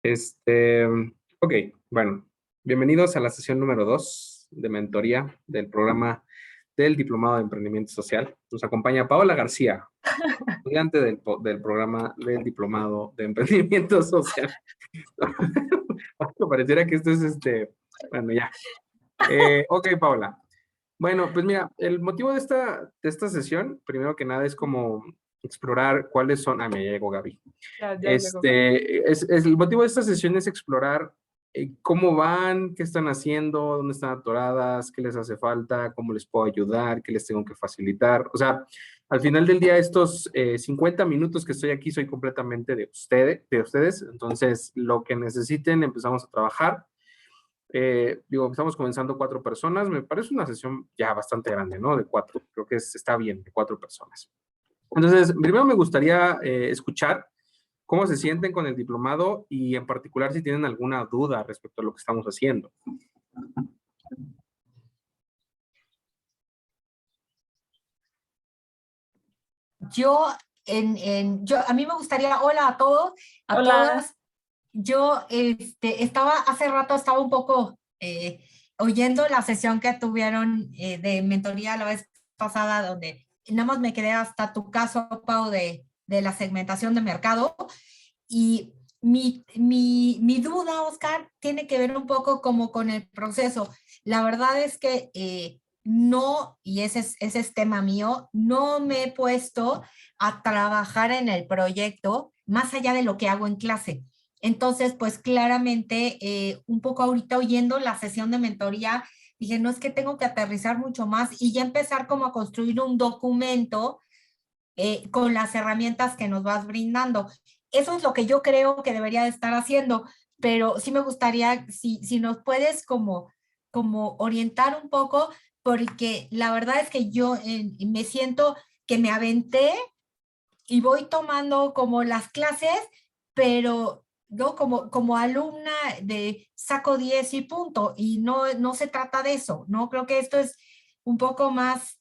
Este, ok, bueno, bienvenidos a la sesión número 2 de mentoría del programa del Diplomado de Emprendimiento Social. Nos acompaña Paola García, estudiante del programa del Diplomado de Emprendimiento Social. Pareciera que esto es bueno, ya. Ok, Paola. Bueno, pues mira, el motivo de esta sesión, primero que nada, es como explorar cuáles son. Me llegó Gaby. Ya llegó Gaby. El motivo de esta sesión es explorar cómo van, qué están haciendo, dónde están atoradas, qué les hace falta, cómo les puedo ayudar, qué les tengo que facilitar. O sea, al final del día, estos 50 minutos que estoy aquí soy completamente de ustedes. Entonces, lo que necesiten, empezamos a trabajar. Estamos comenzando 4 personas. Me parece una sesión ya bastante grande, ¿no? De 4. Creo que está bien, de 4 personas. Entonces, primero me gustaría escuchar cómo se sienten con el diplomado y en particular si tienen alguna duda respecto a lo que estamos haciendo. A mí me gustaría, hola a todos, a Hola. todas. Yo hace rato estaba un poco oyendo la sesión que tuvieron de mentoría la vez pasada, donde nada más me quedé hasta tu caso, Pau, de la segmentación de mercado. Y mi duda, Oscar, tiene que ver un poco como con el proceso. La verdad es que no, y ese es tema mío, no me he puesto a trabajar en el proyecto más allá de lo que hago en clase. Entonces, pues claramente, un poco ahorita oyendo la sesión de mentoría, dije, no, es que tengo que aterrizar mucho más y ya empezar como a construir un documento con las herramientas que nos vas brindando. Eso es lo que yo creo que debería de estar haciendo, pero sí me gustaría, si nos puedes como orientar un poco, porque la verdad es que yo me siento que me aventé y voy tomando como las clases, pero no como alumna de saco 10 y punto, y no se trata de eso, ¿no? Creo que esto es un poco más,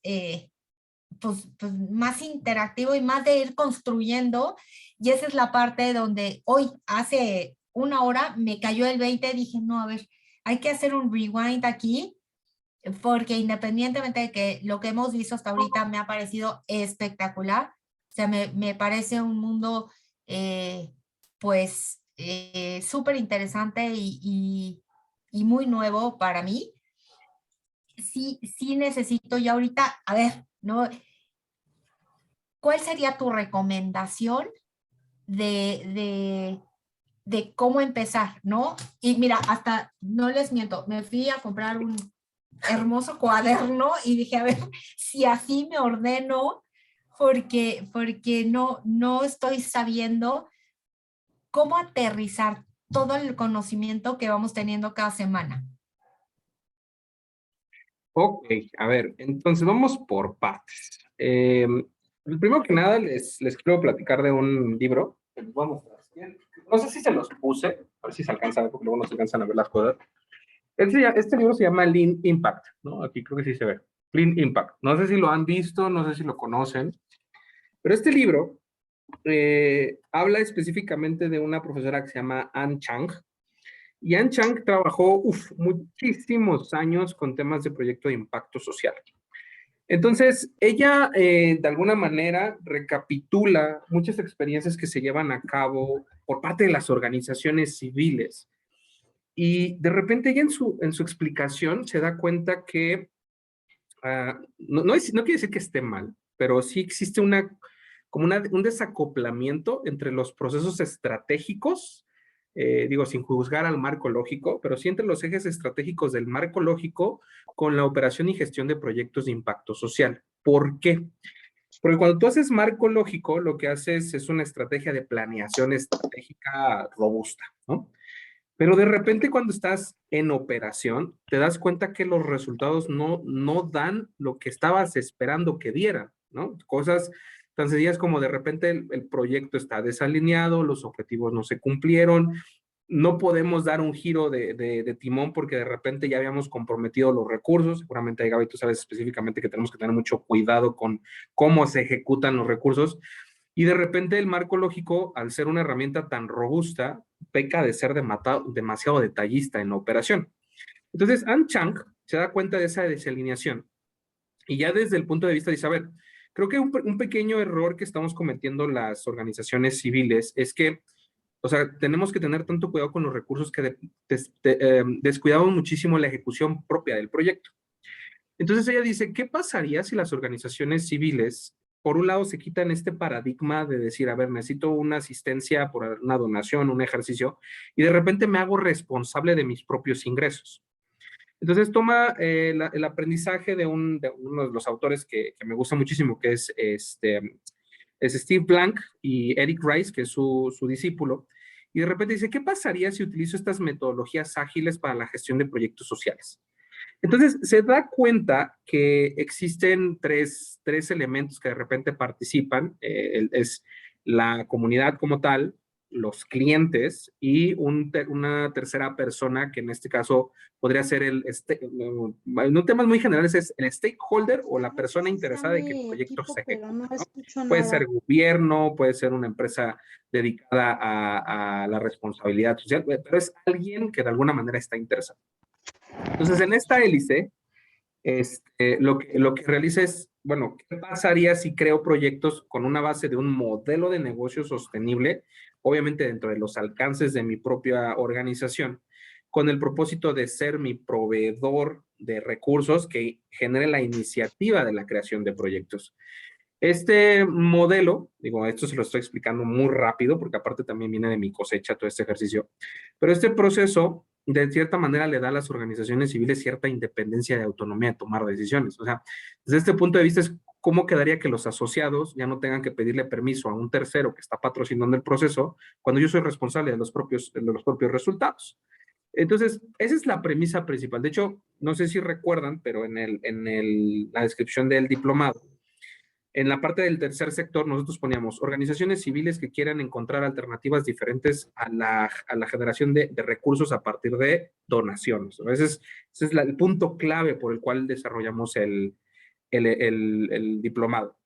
pues más interactivo y más de ir construyendo, y esa es la parte donde hoy, hace una hora, me cayó el 20, dije, no, a ver, hay que hacer un rewind aquí, porque independientemente de que lo que hemos visto hasta ahorita me ha parecido espectacular, o sea, me parece un mundo, pues, súper interesante y muy nuevo para mí. Sí necesito ya ahorita, a ver, ¿no? ¿Cuál sería tu recomendación de cómo empezar, ¿no? Y mira, hasta, no les miento, me fui a comprar un hermoso cuaderno y dije, a ver, si así me ordeno, porque no estoy sabiendo cómo aterrizar todo el conocimiento que vamos teniendo cada semana. Ok, a ver, entonces vamos por partes. Primero que nada, les quiero platicar de un libro que les voy a mostrar. No sé si se los puse, a ver si se alcanza a ver, porque luego no se alcanzan a ver las cosas. Este libro se llama Lean Impact, ¿no? Aquí creo que sí se ve. Lean Impact. No sé si lo han visto, no sé si lo conocen, pero este libro habla específicamente de una profesora que se llama Ann Chang. Y Ann Chang trabajó muchísimos años con temas de proyecto de impacto social. Entonces, ella de alguna manera recapitula muchas experiencias que se llevan a cabo por parte de las organizaciones civiles. Y de repente ella en su explicación se da cuenta que no quiere decir que esté mal, pero sí existe un desacoplamiento entre los procesos estratégicos, sin juzgar al marco lógico, pero sí entre los ejes estratégicos del marco lógico con la operación y gestión de proyectos de impacto social. ¿Por qué? Porque cuando tú haces marco lógico, lo que haces es una estrategia de planeación estratégica robusta, ¿no? Pero de repente cuando estás en operación, te das cuenta que los resultados no dan lo que estabas esperando que dieran, ¿no? Cosas tan sencillas como de repente el proyecto está desalineado, los objetivos no se cumplieron, no podemos dar un giro de timón porque de repente ya habíamos comprometido los recursos. Seguramente, Gaby, tú sabes específicamente que tenemos que tener mucho cuidado con cómo se ejecutan los recursos. Y de repente el marco lógico, al ser una herramienta tan robusta, peca de ser demasiado detallista en la operación. Entonces, Ann Chang se da cuenta de esa desalineación y ya desde el punto de vista dice, a ver, creo que un pequeño error que estamos cometiendo las organizaciones civiles es que, o sea, tenemos que tener tanto cuidado con los recursos que descuidamos muchísimo la ejecución propia del proyecto. Entonces ella dice, ¿qué pasaría si las organizaciones civiles, por un lado, se quitan este paradigma de decir, a ver, necesito una asistencia por una donación, un ejercicio, y de repente me hago responsable de mis propios ingresos? Entonces toma el aprendizaje de uno de los autores que me gusta muchísimo, que es Steve Blank y Eric Rice, que es su discípulo, y de repente dice, ¿qué pasaría si utilizo estas metodologías ágiles para la gestión de proyectos sociales? Entonces se da cuenta que existen tres elementos que de repente participan, es la comunidad como tal, los clientes y una tercera persona que en este caso podría ser en temas muy generales es el stakeholder o la persona interesada de que el proyecto se ejecute, ¿no? Puede ser gobierno, puede ser una empresa dedicada a la responsabilidad social, pero es alguien que de alguna manera está interesado. Entonces, en esta hélice, lo que realiza es, bueno, ¿qué pasaría si creo proyectos con una base de un modelo de negocio sostenible, obviamente dentro de los alcances de mi propia organización, con el propósito de ser mi proveedor de recursos que genere la iniciativa de la creación de proyectos? Este modelo, digo, esto se lo estoy explicando muy rápido porque aparte también viene de mi cosecha todo este ejercicio, pero este proceso de cierta manera le da a las organizaciones civiles cierta independencia de autonomía de tomar decisiones. O sea, desde este punto de vista es cómo quedaría que los asociados ya no tengan que pedirle permiso a un tercero que está patrocinando el proceso cuando yo soy responsable de los propios resultados. Entonces, esa es la premisa principal. De hecho, no sé si recuerdan, pero la descripción del diplomado, en la parte del tercer sector, nosotros poníamos organizaciones civiles que quieran encontrar alternativas diferentes a la generación de recursos a partir de donaciones. Ese es el punto clave por el cual desarrollamos el diplomado.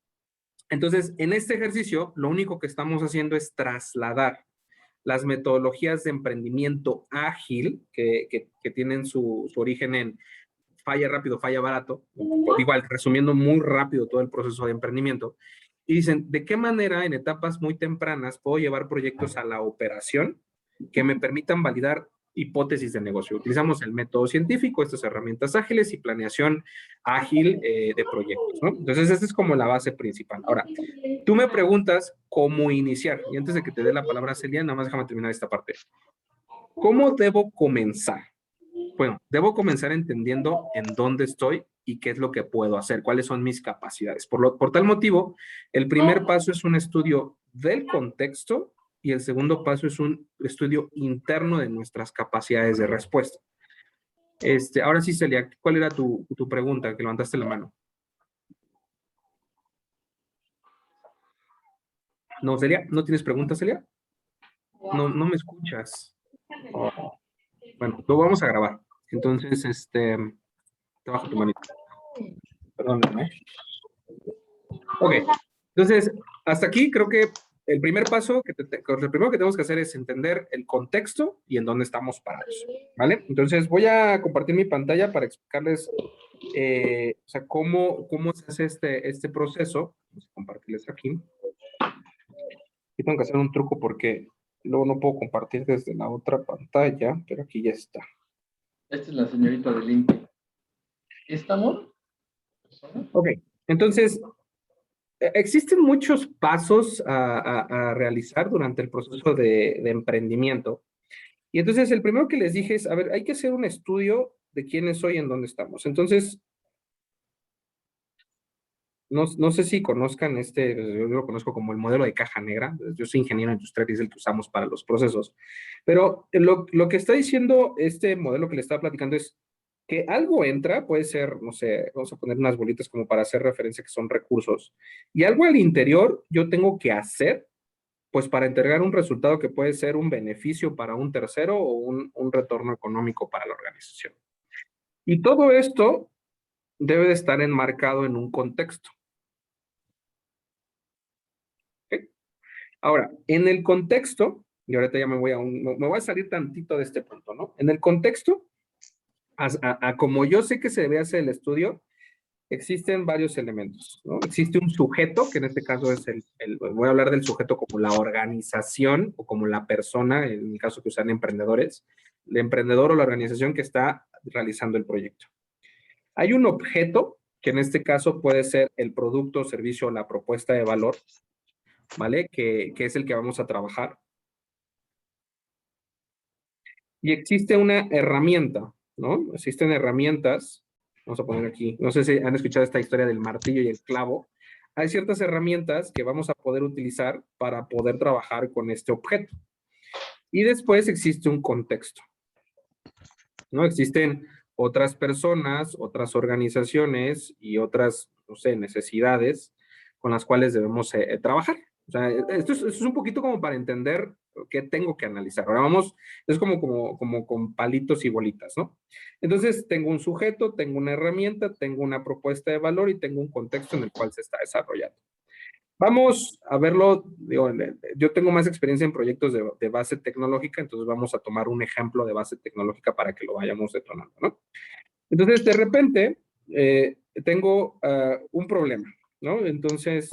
Entonces, en este ejercicio, lo único que estamos haciendo es trasladar las metodologías de emprendimiento ágil que tienen su origen en falla rápido, falla barato, igual resumiendo muy rápido todo el proceso de emprendimiento, y dicen, ¿de qué manera en etapas muy tempranas puedo llevar proyectos a la operación que me permitan validar hipótesis de negocio? Utilizamos el método científico, estas herramientas ágiles y planeación ágil de proyectos, ¿no? Entonces, esta es como la base principal. Ahora, tú me preguntas cómo iniciar, y antes de que te dé la palabra, Celia, nada más déjame terminar esta parte. ¿Cómo debo comenzar? Bueno, debo comenzar entendiendo en dónde estoy y qué es lo que puedo hacer, cuáles son mis capacidades. Por tal motivo, el primer paso es un estudio del contexto y el segundo paso es un estudio interno de nuestras capacidades de respuesta. Ahora sí, Celia, ¿cuál era tu pregunta? Que levantaste la mano. No, Celia, ¿no tienes pregunta, Celia? No, no me escuchas. Oh. Bueno, lo vamos a grabar. Entonces, te bajo tu manita. Perdóname. Ok, entonces, hasta aquí creo que el primer paso, el primero que tenemos que hacer es entender el contexto y en dónde estamos parados, ¿vale? Entonces voy a compartir mi pantalla para explicarles, o sea, cómo se hace este proceso. Vamos a compartirles aquí. Y tengo que hacer un truco porque luego no puedo compartir desde la otra pantalla, pero aquí ya está. Esta es la señorita del INPE. ¿Estamos? Ok, entonces, existen muchos pasos a realizar durante el proceso de emprendimiento. Y entonces el primero que les dije es, a ver, hay que hacer un estudio de quiénes soy y en dónde estamos. Entonces, no sé si conozcan yo lo conozco como el modelo de caja negra. Yo soy ingeniero industrial y es el que usamos para los procesos. Pero lo que está diciendo este modelo que le estaba platicando es que algo entra, puede ser, no sé, vamos a poner unas bolitas como para hacer referencia que son recursos. Y algo al interior yo tengo que hacer, pues para entregar un resultado que puede ser un beneficio para un tercero o un retorno económico para la organización. Y todo esto debe de estar enmarcado en un contexto. ¿Okay? Ahora, en el contexto, y ahorita ya me voy a salir tantito de este punto, ¿no? En el contexto, como yo sé que se debe hacer el estudio, existen varios elementos, ¿no? Existe un sujeto, que en este caso es voy a hablar del sujeto como la organización o como la persona, en el caso que usan emprendedores, el emprendedor o la organización que está realizando el proyecto. Hay un objeto, que en este caso puede ser el producto, servicio o la propuesta de valor, ¿vale? Que es el que vamos a trabajar. Y existe una herramienta, ¿no? Existen herramientas, vamos a poner aquí, no sé si han escuchado esta historia del martillo y el clavo. Hay ciertas herramientas que vamos a poder utilizar para poder trabajar con este objeto. Y después existe un contexto, ¿no? Existen otras personas, otras organizaciones y otras, no sé, necesidades con las cuales debemos trabajar. O sea, esto es un poquito como para entender qué tengo que analizar. Ahora vamos, es como con palitos y bolitas, ¿no? Entonces, tengo un sujeto, tengo una herramienta, tengo una propuesta de valor y tengo un contexto en el cual se está desarrollando. Vamos a verlo, digo, yo tengo más experiencia en proyectos de base tecnológica, entonces vamos a tomar un ejemplo de base tecnológica para que lo vayamos detonando, ¿no? Entonces, de repente, tengo un problema, ¿no? Entonces,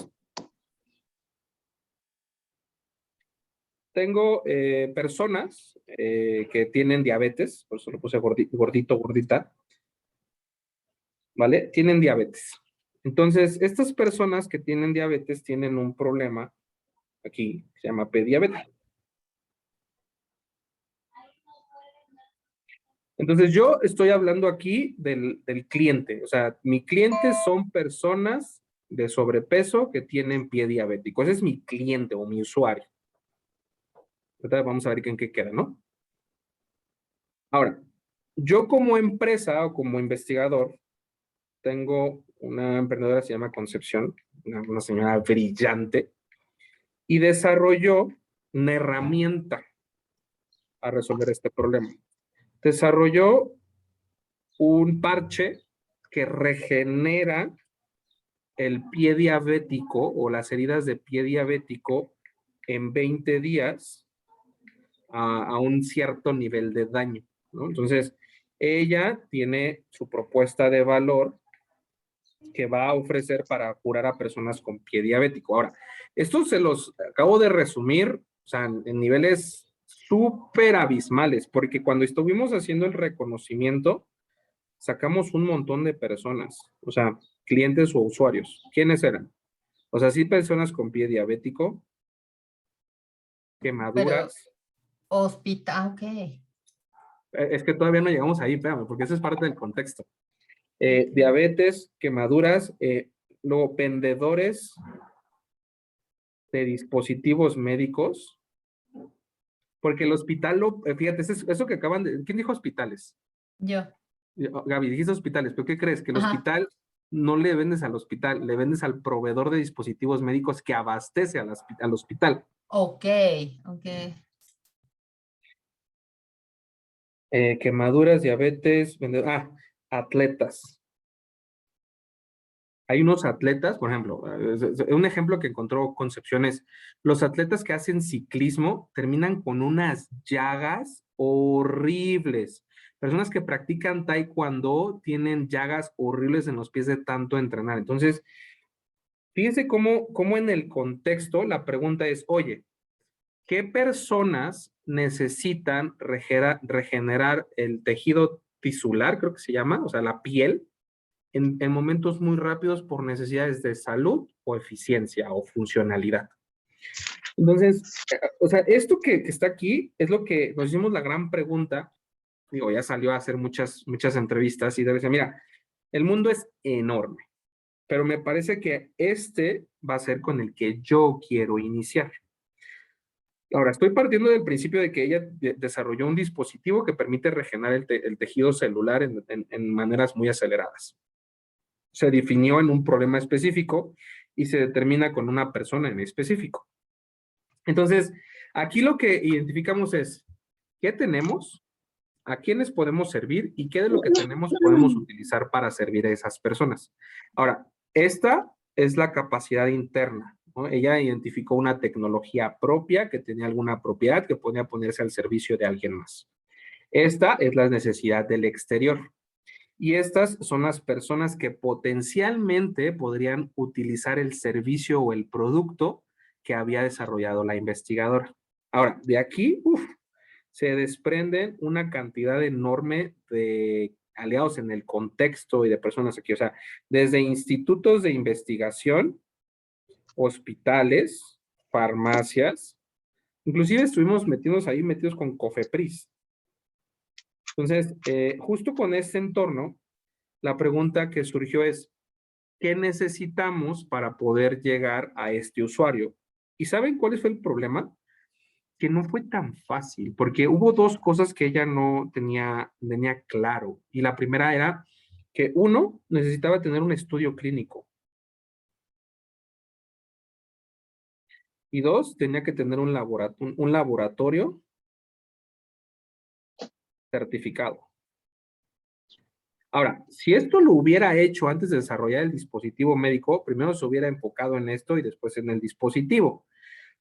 tengo personas que tienen diabetes, por eso lo puse gordito, gordita, ¿vale? Tienen diabetes. Entonces, estas personas que tienen diabetes tienen un problema aquí, que se llama prediabetes. Entonces, yo estoy hablando aquí del cliente. O sea, mi cliente son personas de sobrepeso que tienen pie diabético. Ese es mi cliente o mi usuario. Ahorita vamos a ver en qué queda, ¿no? Ahora, yo como empresa o como investigador, tengo una emprendedora que se llama Concepción, una señora brillante, y desarrolló una herramienta a resolver este problema. Desarrolló un parche que regenera el pie diabético o las heridas de pie diabético en 20 días a un cierto nivel de daño, ¿no? Entonces, ella tiene su propuesta de valor que va a ofrecer para curar a personas con pie diabético. Ahora, esto se los acabo de resumir, o sea, en niveles súper abismales, porque cuando estuvimos haciendo el reconocimiento, sacamos un montón de personas, o sea, clientes o usuarios. ¿Quiénes eran? O sea, sí, personas con pie diabético, Pero quemaduras. hospital, ok. Es que todavía no llegamos ahí, espérame, porque eso es parte del contexto. Diabetes, quemaduras, luego vendedores de dispositivos médicos, porque el hospital, fíjate, eso que acaban de, ¿quién dijo hospitales? Yo. Gaby, dijiste hospitales, pero ¿qué crees? Que el Ajá. hospital no le vendes al hospital, le vendes al proveedor de dispositivos médicos que abastece al hospital. Ok, ok. Quemaduras, diabetes, atletas. Hay unos atletas, por ejemplo, un ejemplo que encontró Concepción es, los atletas que hacen ciclismo terminan con unas llagas horribles. Personas que practican taekwondo tienen llagas horribles en los pies de tanto entrenar. Entonces, fíjense cómo en el contexto la pregunta es, oye, ¿qué personas necesitan regenerar el tejido tisular, creo que se llama, o sea, la piel, en momentos muy rápidos por necesidades de salud o eficiencia o funcionalidad? Entonces, o sea, esto que está aquí es lo que nos hicimos la gran pregunta. Digo, ya salió a hacer muchas entrevistas y debe ser, mira, el mundo es enorme, pero me parece que este va a ser con el que yo quiero iniciar. Ahora, estoy partiendo del principio de que ella desarrolló un dispositivo que permite regenerar el tejido celular en maneras muy aceleradas. Se definió en un problema específico y se determina con una persona en específico. Entonces, aquí lo que identificamos es qué tenemos, a quiénes podemos servir y qué de lo que tenemos podemos utilizar para servir a esas personas. Ahora, esta es la capacidad interna. ¿no? Ella identificó una tecnología propia que tenía alguna propiedad que podía ponerse al servicio de alguien más. Esta es la necesidad del exterior. Y estas son las personas que potencialmente podrían utilizar el servicio o el producto que había desarrollado la investigadora. Ahora, de aquí, se desprenden una cantidad enorme de aliados en el contexto y de personas aquí, o sea, desde institutos de investigación, hospitales, farmacias, inclusive estuvimos metidos con Cofepris. Entonces, justo con este entorno, la pregunta que surgió es, ¿qué necesitamos para poder llegar a este usuario? ¿Y saben cuál fue el problema? Que no fue tan fácil, porque hubo dos cosas que ella no tenía claro. Y la primera era que uno, necesitaba tener un estudio clínico. Y dos, tenía que tener un laboratorio certificado. Ahora, si esto lo hubiera hecho antes de desarrollar el dispositivo médico, primero se hubiera enfocado en esto y después en el dispositivo.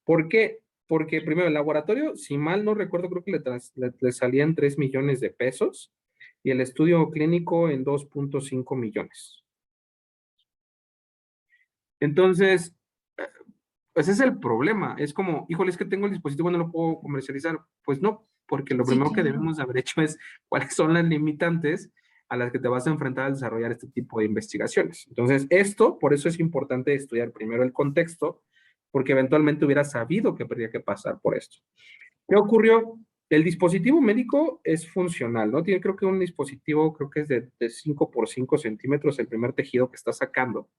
¿Por qué? Porque primero el laboratorio, si mal no recuerdo, creo que le salían 3 millones de pesos y el estudio clínico en 2.5 millones. Entonces, pues ese es el problema. Es como, híjole, es que tengo el dispositivo, no lo puedo comercializar. Pues no, porque lo Sí, primero que claro. debemos de haber hecho es cuáles son las limitantes a las que te vas a enfrentar al desarrollar este tipo de investigaciones. Entonces, por eso es importante estudiar primero el contexto, porque eventualmente hubiera sabido que habría que pasar por esto. ¿Qué ocurrió? El dispositivo médico es funcional, ¿no? Tiene creo que un dispositivo, creo que es de 5 por 5 centímetros el primer tejido que está sacando.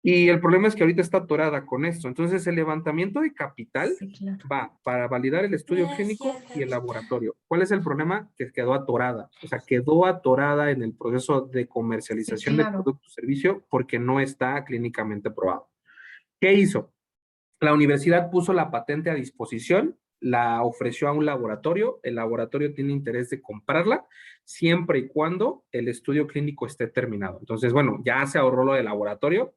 Y el problema es que ahorita está atorada con esto. Entonces, el levantamiento de capital Sí, claro. va para validar el estudio clínico y el laboratorio. ¿Cuál es el problema? Que quedó atorada. O sea, quedó atorada en el proceso de comercialización Sí, del claro. producto o servicio porque no está clínicamente probado. ¿Qué hizo? La universidad puso la patente a disposición, la ofreció a un laboratorio, el laboratorio tiene interés de comprarla siempre y cuando el estudio clínico esté terminado. Entonces, bueno, ya se ahorró lo del laboratorio,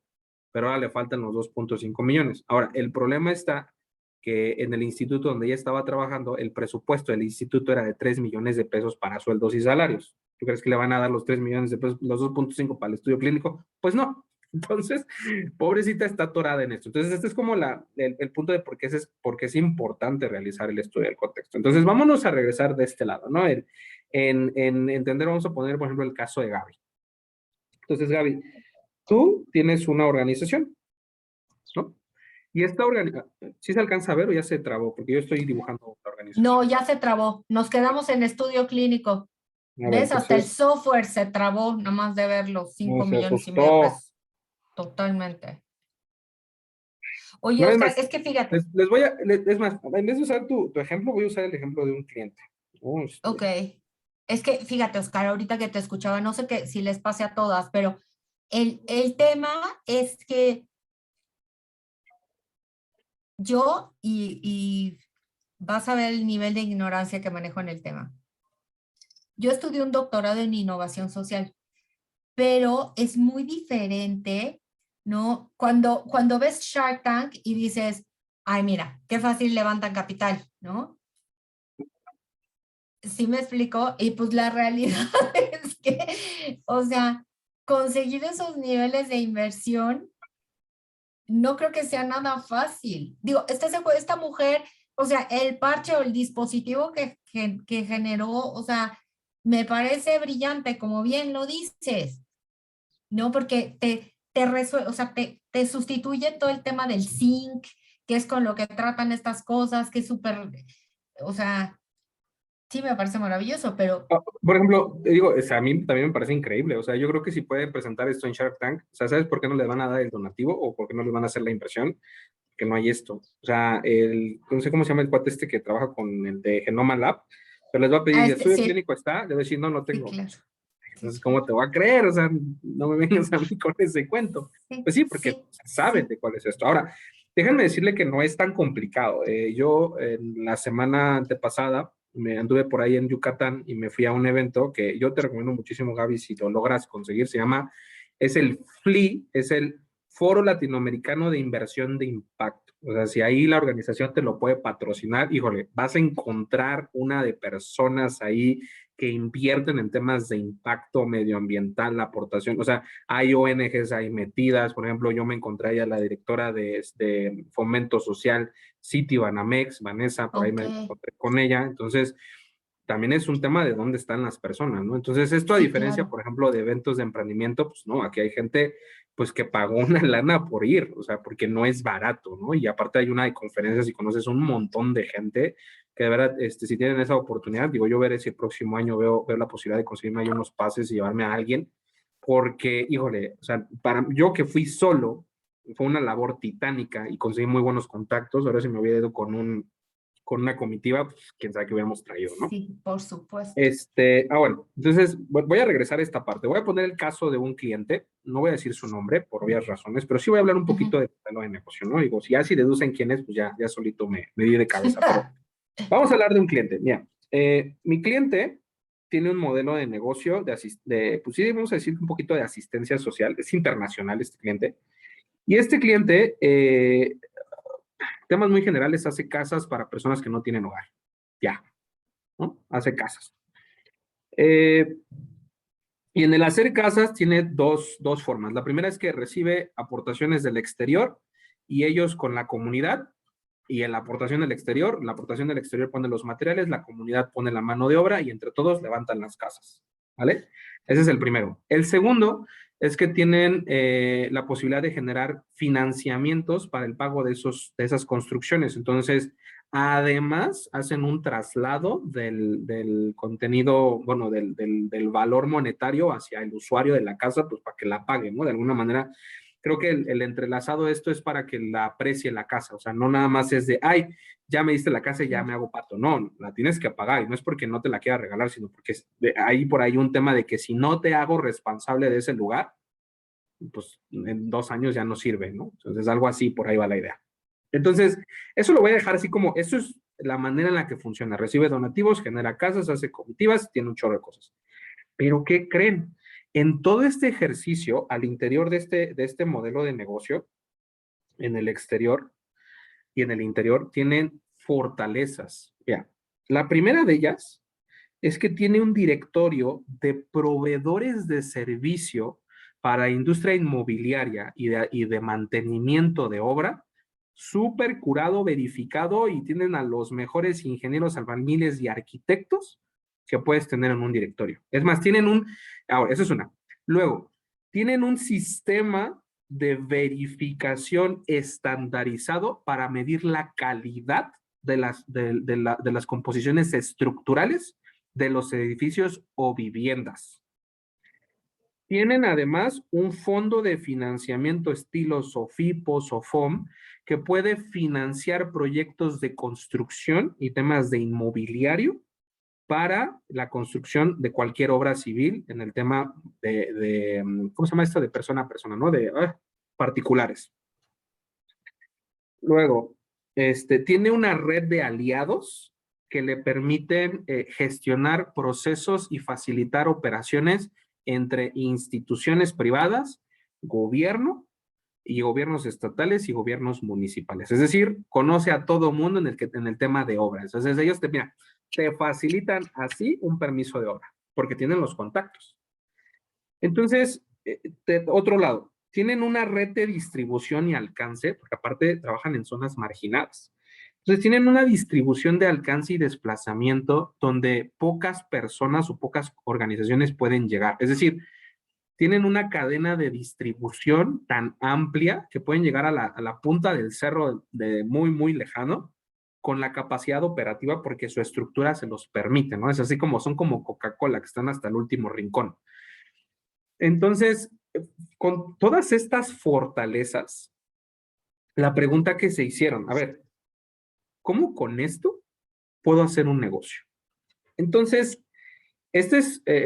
pero ahora le faltan los 2.5 millones. Ahora, el problema está que en el instituto donde ella estaba trabajando, el presupuesto del instituto era de 3 millones de pesos para sueldos y salarios. ¿Tú crees que le van a dar los 3 millones de pesos, los 2.5 para el estudio clínico? Pues no. Entonces, pobrecita está atorada en esto. Entonces, este es como el punto de por qué es importante realizar el estudio del contexto. Entonces, vámonos a regresar de este lado, ¿no? En entender, vamos a poner, por ejemplo, el caso de Gaby. Entonces, Gaby, tú tienes una organización, ¿no? Y esta organización, ¿sí se alcanza a ver o ya se trabó? Porque yo estoy dibujando la organización. No, ya se trabó. Nos quedamos en estudio clínico. A ver, ¿Ves? Hasta el entonces, software se trabó, nomás de ver los no 5 se millones y medio de ajustó. pesos. Totalmente. Oye, No, es Oscar, más, es que fíjate. es más, en vez de usar tu ejemplo, voy a usar el ejemplo de un cliente. Ok. Es que fíjate, Oscar, ahorita que te escuchaba, no sé si les pase a todas, pero el tema es que yo, y vas a ver el nivel de ignorancia que manejo en el tema. Yo estudié un doctorado en innovación social, pero es muy diferente, ¿no? Cuando ves Shark Tank y dices, ay, mira, qué fácil levantan capital, ¿no? ¿Sí me explico? Y pues la realidad es que, o sea, conseguir esos niveles de inversión no creo que sea nada fácil. Digo, esta mujer, o sea, el parche o el dispositivo que generó, o sea, me parece brillante, como bien lo dices, ¿no? Porque te resuelve, o sea, te sustituye todo el tema del zinc, que es con lo que tratan estas cosas, que es súper, o sea, sí me parece maravilloso, pero Por ejemplo, te digo, o sea, a mí también me parece increíble. O sea, yo creo que si pueden presentar esto en Shark Tank, o sea, ¿sabes por qué no les van a dar el donativo o por qué no les van a hacer la inversión? Que no hay esto. O sea, no sé cómo se llama el cuate este que trabaja con el de Genoma Lab, pero les va a pedir, ¿y el estudio sí, clínico está? Le voy a decir, no, no sí, tengo. claro. Sí, Entonces, ¿cómo te voy a creer? O sea, no me vengas a mí con ese cuento. sí, Pues sí, porque sí, saben sí. de cuál es esto. Ahora, déjenme decirle que no es tan complicado. Yo en la semana antepasada me anduve por ahí en Yucatán y me fui a un evento que yo te recomiendo muchísimo, Gaby, si lo logras conseguir. Es el FLI, es el Foro Latinoamericano de Inversión de Impacto. O sea, si ahí la organización te lo puede patrocinar, híjole, vas a encontrar una de personas ahí que invierten en temas de impacto medioambiental, la aportación. O sea, hay ONGs ahí metidas. Por ejemplo, yo me encontré a la directora de Fomento Social, City Banamex, Vanessa, por ahí me Ok, encontré con ella. Entonces, también es un tema de dónde están las personas, ¿no? Entonces, esto a sí, diferencia, claro. por ejemplo, de eventos de emprendimiento, pues no, aquí hay gente pues que pagó una lana por ir, o sea, porque no es barato, ¿no? Y aparte hay una de conferencias y conoces un montón de gente que de verdad, si tienen esa oportunidad, digo, yo veré si el próximo año veo la posibilidad de conseguirme ahí unos pases y llevarme a alguien, porque, híjole, o sea, para yo que fui solo, fue una labor titánica y conseguí muy buenos contactos, ahora si me hubiera ido con una comitiva, pues quién sabe qué hubiéramos traído, ¿no? Sí, por supuesto. Bueno, entonces voy a regresar a esta parte. Voy a poner el caso de un cliente, no voy a decir su nombre por obvias razones, pero sí voy a hablar un Ujú. poquito de modelo de negocio, ¿no? Digo, si ya si deducen quién es, pues ya solito me di de cabeza, pero vamos a hablar de un cliente. Mira, mi cliente tiene un modelo de negocio pues sí, vamos a decir un poquito de asistencia social, es internacional este cliente, y este cliente, temas muy generales, hace casas para personas que no tienen hogar, ya, ¿no? Hace casas. Eh, Y en el hacer casas tiene dos formas. La primera es que recibe aportaciones del exterior y ellos con la comunidad y en la aportación del exterior pone los materiales, la comunidad pone la mano de obra y entre todos levantan las casas. ¿Vale? Ese es el primero. El segundo es que tienen la posibilidad de generar financiamientos para el pago de esas construcciones. Entonces, además, hacen un traslado del contenido, bueno, del valor monetario hacia el usuario de la casa, pues para que la pague, ¿no? De alguna manera, creo que el entrelazado de esto es para que la aprecie la casa, o sea, no nada más es de, ay, ya me diste la casa y ya me hago pato, no, la tienes que pagar y no es porque no te la quiera regalar, sino porque hay por ahí un tema de que si no te hago responsable de ese lugar, pues en 2 años ya no sirve, ¿no? Entonces, algo así, por ahí va la idea. Entonces, eso lo voy a dejar así como, eso es la manera en la que funciona. Recibe donativos, genera casas, hace comitivas, tiene un chorro de cosas. Pero, ¿qué creen? En todo este ejercicio, al interior de este modelo de negocio, en el exterior y en el interior, tienen fortalezas. Ya. La primera de ellas es que tiene un directorio de proveedores de servicio para industria inmobiliaria y de mantenimiento de obra, súper curado, verificado y tienen a los mejores ingenieros albañiles y arquitectos que puedes tener en un directorio. Es más, ahora, eso es una. Luego, tienen un sistema de verificación estandarizado para medir la calidad de las composiciones estructurales de los edificios o viviendas. Tienen además un fondo de financiamiento estilo SOFIPO, SOFOM, que puede financiar proyectos de construcción y temas de inmobiliario para la construcción de cualquier obra civil en el tema ¿cómo se llama esto? De persona a persona, ¿no? De particulares. Luego, tiene una red de aliados que le permiten gestionar procesos y facilitar operaciones entre instituciones privadas, gobierno y gobiernos estatales y gobiernos municipales. Es decir, conoce a todo mundo en el tema de obras. Entonces, ellos te facilitan así un permiso de obra, porque tienen los contactos. Entonces, otro lado, tienen una red de distribución y alcance, porque aparte trabajan en zonas marginadas. Entonces, tienen una distribución de alcance y desplazamiento donde pocas personas o pocas organizaciones pueden llegar. Es decir, tienen una cadena de distribución tan amplia que pueden llegar a la punta del cerro de muy, muy lejano con la capacidad operativa porque su estructura se los permite, ¿no? Es así como son como Coca-Cola, que están hasta el último rincón. Entonces, con todas estas fortalezas, la pregunta que se hicieron, a ver, ¿cómo con esto puedo hacer un negocio? Entonces,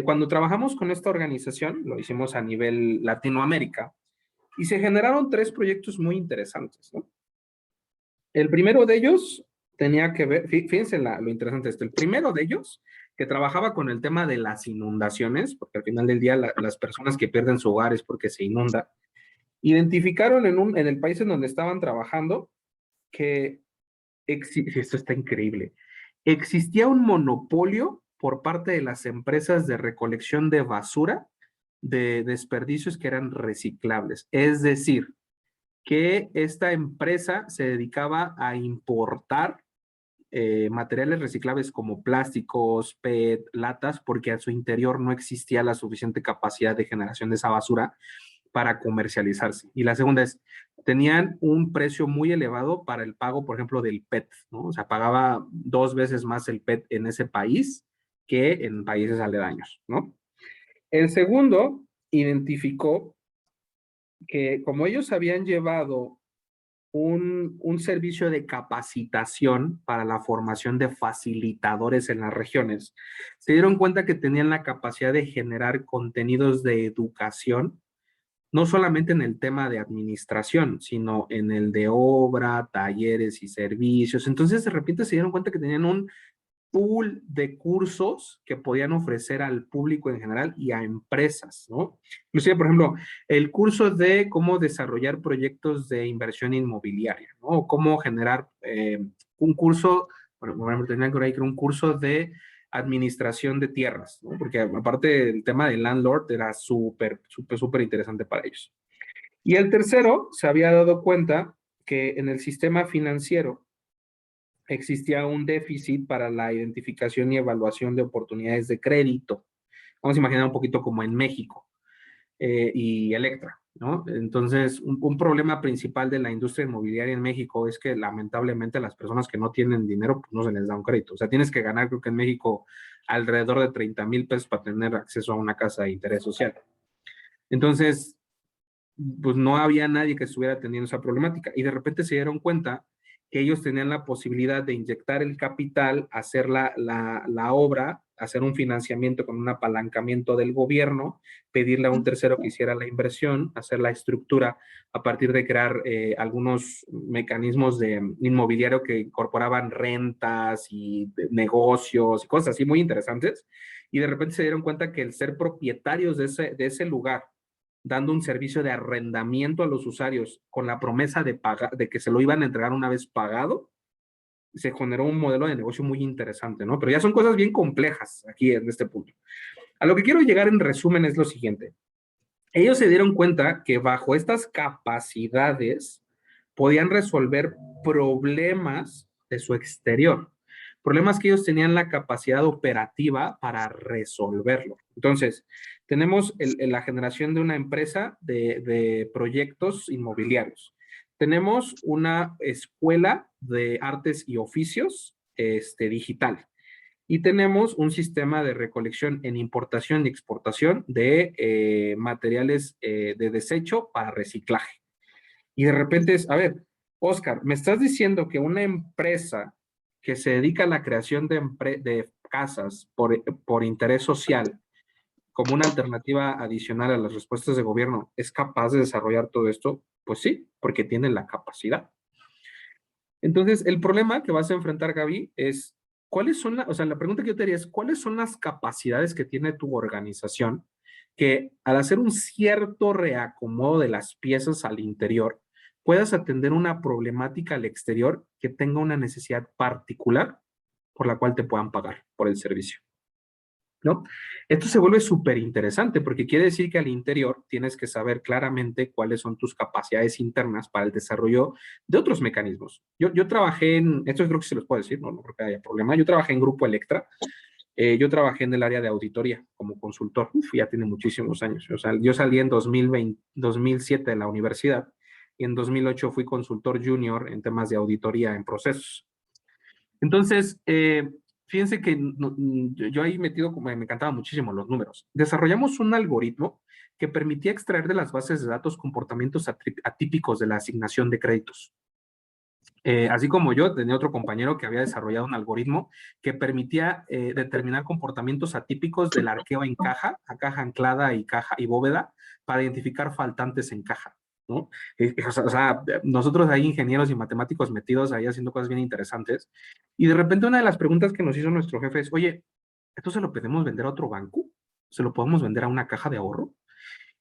cuando trabajamos con esta organización, lo hicimos a nivel Latinoamérica, y se generaron 3 proyectos muy interesantes, ¿no? El primero de ellos tenía que ver, fíjense lo interesante de esto, el primero de ellos, que trabajaba con el tema de las inundaciones, porque al final del día las personas que pierden su hogar es porque se inunda, Identificaron en el país en donde estaban trabajando que, esto está increíble, existía un monopolio por parte de las empresas de recolección de basura, de desperdicios que eran reciclables. Es decir, que esta empresa se dedicaba a importar materiales reciclables como plásticos, PET, latas, porque a su interior no existía la suficiente capacidad de generación de esa basura para comercializarse. Y la segunda es, tenían un precio muy elevado para el pago, por ejemplo, del PET, ¿no? O sea, pagaba 2 veces más el PET en ese país que en países aledaños, ¿no? El segundo identificó que como ellos habían llevado un servicio de capacitación para la formación de facilitadores en las regiones, se dieron cuenta que tenían la capacidad de generar contenidos de educación, no solamente en el tema de administración, sino en el de obra, talleres y servicios. Entonces, de repente se dieron cuenta que tenían un pool de cursos que podían ofrecer al público en general y a empresas, ¿no? Inclusive, por ejemplo, el curso de cómo desarrollar proyectos de inversión inmobiliaria, ¿no? O cómo generar un curso, bueno, por ejemplo, tenían que ir un curso de administración de tierras, ¿no? Porque aparte el tema del landlord era súper interesante para ellos. Y el tercero se había dado cuenta que en el sistema financiero existía un déficit para la identificación y evaluación de oportunidades de crédito. Vamos a imaginar un poquito como en México y Electra, ¿no? Entonces, un problema principal de la industria inmobiliaria en México es que lamentablemente las personas que no tienen dinero, pues no se les da un crédito. O sea, tienes que ganar, creo que en México, alrededor de 30,000 pesos para tener acceso a una casa de interés social. Entonces, pues no había nadie que estuviera atendiendo esa problemática y de repente se dieron cuenta que ellos tenían la posibilidad de inyectar el capital, hacer la obra, hacer un financiamiento con un apalancamiento del gobierno, pedirle a un tercero que hiciera la inversión, hacer la estructura a partir de crear algunos mecanismos de inmobiliario que incorporaban rentas y negocios y cosas así muy interesantes. Y de repente se dieron cuenta que el ser propietarios de ese lugar, dando un servicio de arrendamiento a los usuarios con la promesa de que se lo iban a entregar una vez pagado, se generó un modelo de negocio muy interesante, ¿no? Pero ya son cosas bien complejas aquí en este punto. A lo que quiero llegar en resumen es lo siguiente. Ellos se dieron cuenta que bajo estas capacidades podían resolver problemas de su exterior, problemas que ellos tenían la capacidad operativa para resolverlo. Entonces, tenemos la generación de una empresa de proyectos inmobiliarios. Tenemos una escuela de artes y oficios digital. Y tenemos un sistema de recolección en importación y exportación de materiales de desecho para reciclaje. Y de repente es, a ver, Oscar, me estás diciendo que una empresa que se dedica a la creación de casas por interés social, como una alternativa adicional a las respuestas de gobierno, es capaz de desarrollar todo esto. Pues sí, porque tiene la capacidad. Entonces, el problema que vas a enfrentar, Gaby, es cuáles son, o sea, la pregunta que yo te haría es, ¿cuáles son las capacidades que tiene tu organización que al hacer un cierto reacomodo de las piezas al interior, puedas atender una problemática al exterior que tenga una necesidad particular por la cual te puedan pagar por el servicio? ¿No? Esto se vuelve súper interesante porque quiere decir que al interior tienes que saber claramente cuáles son tus capacidades internas para el desarrollo de otros mecanismos. Yo trabajé esto creo que se los puedo decir, no creo que haya problema, yo trabajé en Grupo Electra, yo trabajé en el área de auditoría como consultor, ya tiene muchísimos años, o sea, yo salí en 2007 de la universidad y en 2008 fui consultor junior en temas de auditoría en procesos. Entonces, fíjense que yo ahí metido, como me encantaban muchísimo los números. Desarrollamos un algoritmo que permitía extraer de las bases de datos comportamientos atípicos de la asignación de créditos. Así como yo, tenía otro compañero que había desarrollado un algoritmo que permitía determinar comportamientos atípicos del arqueo en caja, a caja anclada y caja y bóveda, para identificar faltantes en caja, ¿no? O sea, nosotros ahí ingenieros y matemáticos metidos ahí haciendo cosas bien interesantes. Y de repente una de las preguntas que nos hizo nuestro jefe es, oye, ¿esto se lo podemos vender a otro banco? ¿Se lo podemos vender a una caja de ahorro?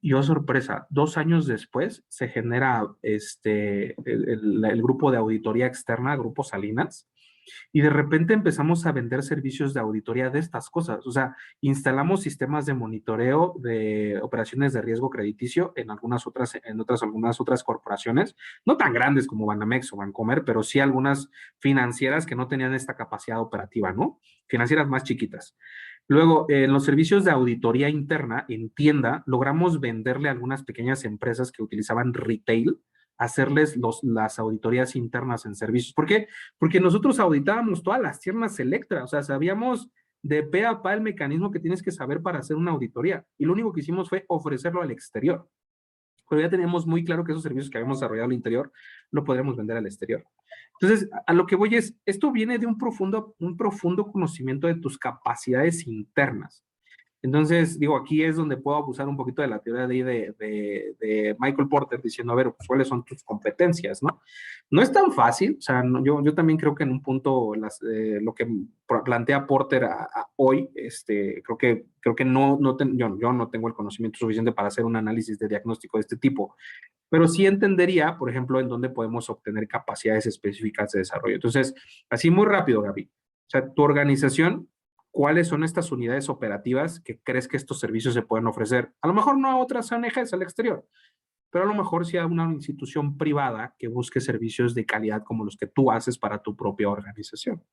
Y oh sorpresa, 2 años después se genera el grupo de auditoría externa, Grupo Salinas, y de repente empezamos a vender servicios de auditoría de estas cosas. O sea, instalamos sistemas de monitoreo de operaciones de riesgo crediticio algunas otras corporaciones, no tan grandes como Banamex o Bancomer, pero sí algunas financieras que no tenían esta capacidad operativa, ¿no? Financieras más chiquitas. Luego, en los servicios de auditoría interna, en tienda, logramos venderle a algunas pequeñas empresas que utilizaban retail, hacerles las auditorías internas en servicios. ¿Por qué? Porque nosotros auditábamos todas las tiendas Electra, o sea, sabíamos de pe a pa el mecanismo que tienes que saber para hacer una auditoría. Y lo único que hicimos fue ofrecerlo al exterior. Pero ya teníamos muy claro que esos servicios que habíamos desarrollado al interior lo podríamos vender al exterior. Entonces, a lo que voy es, esto viene de un profundo conocimiento de tus capacidades internas. Entonces, digo, aquí es donde puedo abusar un poquito de la teoría de Michael Porter diciendo, a ver, pues, ¿cuáles son tus competencias, no? No es tan fácil, o sea, yo también creo que en un punto lo que plantea Porter hoy, creo que yo no tengo el conocimiento suficiente para hacer un análisis de diagnóstico de este tipo, pero sí entendería, por ejemplo, en dónde podemos obtener capacidades específicas de desarrollo. Entonces, así muy rápido, Gaby. O sea, tu organización, ¿cuáles son estas unidades operativas que crees que estos servicios se pueden ofrecer? A lo mejor no a otras ONGs al exterior, pero a lo mejor sí a una institución privada que busque servicios de calidad como los que tú haces para tu propia organización.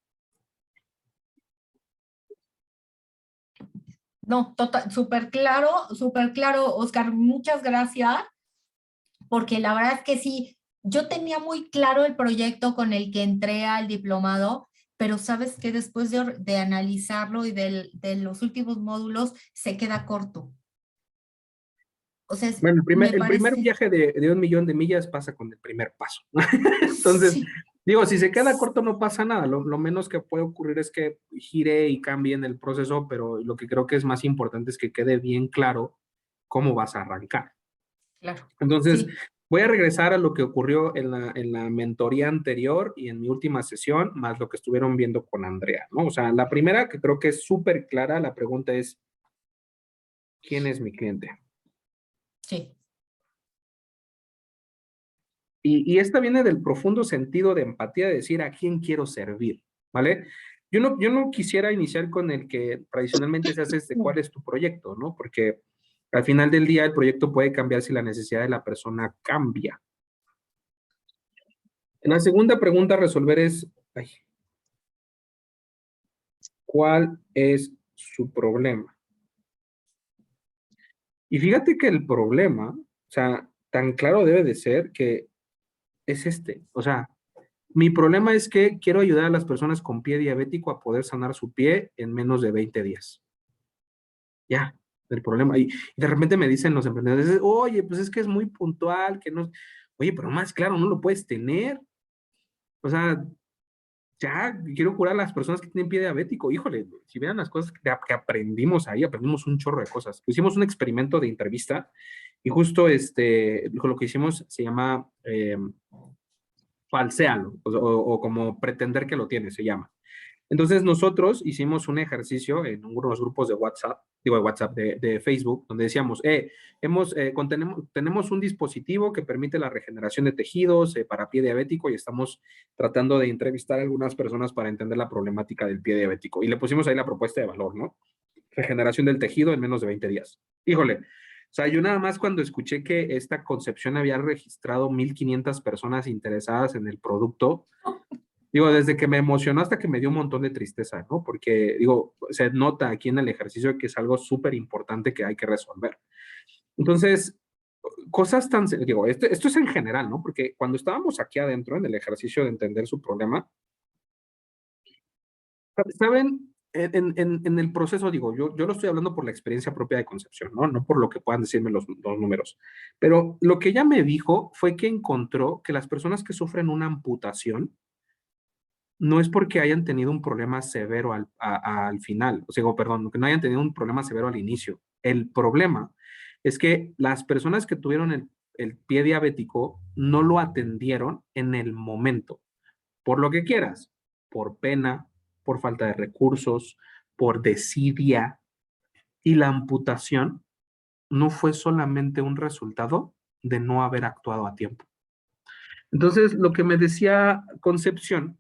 No, total, súper claro, Oscar, muchas gracias, porque la verdad es que sí, yo tenía muy claro el proyecto con el que entré al diplomado, pero sabes que después de analizarlo y de los últimos módulos se queda corto. O sea, Bueno, me el primer parece, viaje de 1 millón de millas pasa con el primer paso. Entonces, sí, digo, si se queda corto no pasa nada. Lo menos que puede ocurrir es que gire y cambie en el proceso, pero lo que creo que es más importante es que quede bien claro cómo vas a arrancar. claro, Entonces, sí, voy a regresar a lo que ocurrió en la mentoría anterior y en mi última sesión, más lo que estuvieron viendo con Andrea, ¿no? O sea, la primera que creo que es súper clara, la pregunta es, ¿quién es mi cliente? sí. Y esta viene del profundo sentido de empatía, de decir a quién quiero servir, ¿vale? Yo no quisiera iniciar con el que tradicionalmente se hace de cuál es tu proyecto, ¿no? Porque al final del día el proyecto puede cambiar si la necesidad de la persona cambia. La segunda pregunta a resolver es, ay, ¿cuál es su problema? Y fíjate que el problema, o sea, tan claro debe de ser que es o sea, mi problema es que quiero ayudar a las personas con pie diabético a poder sanar su pie en menos de 20 días. Ya, el problema. Y de repente me dicen los emprendedores, oye, pues es que es muy puntual, que no. Oye, pero más claro, no lo puedes tener. O sea, ya quiero curar a las personas que tienen pie diabético. Híjole, si vean las cosas que aprendimos ahí, aprendimos un chorro de cosas. Hicimos un experimento de entrevista y justo lo que hicimos se llama falséalo o como pretender que lo tienes, se llama. Entonces nosotros hicimos un ejercicio en unos grupos de WhatsApp, de Facebook, donde decíamos, tenemos un dispositivo que permite la regeneración de tejidos para pie diabético y estamos tratando de entrevistar a algunas personas para entender la problemática del pie diabético. Y le pusimos ahí la propuesta de valor, ¿no? Regeneración del tejido en menos de 20 días. Híjole, o sea, yo nada más cuando escuché que esta concepción había registrado 1,500 personas interesadas en el producto, digo, desde que me emocionó hasta que me dio un montón de tristeza, ¿no? Porque, digo, se nota aquí en el ejercicio que es algo súper importante que hay que resolver. Entonces, cosas tan, digo, esto es en general, ¿no? Porque cuando estábamos aquí adentro en el ejercicio de entender su problema, ¿saben? En el proceso, digo, yo lo estoy hablando por la experiencia propia de Concepción, ¿no? No por lo que puedan decirme los números. Pero lo que ella me dijo fue que encontró que las personas que sufren una amputación, no es porque hayan tenido un problema severo al final, o sea, perdón, que no hayan tenido un problema severo al inicio. El problema es que las personas que tuvieron el pie diabético no lo atendieron en el momento, por lo que quieras, por pena, por falta de recursos, por desidia, y la amputación no fue solamente un resultado de no haber actuado a tiempo. Entonces, lo que me decía Concepción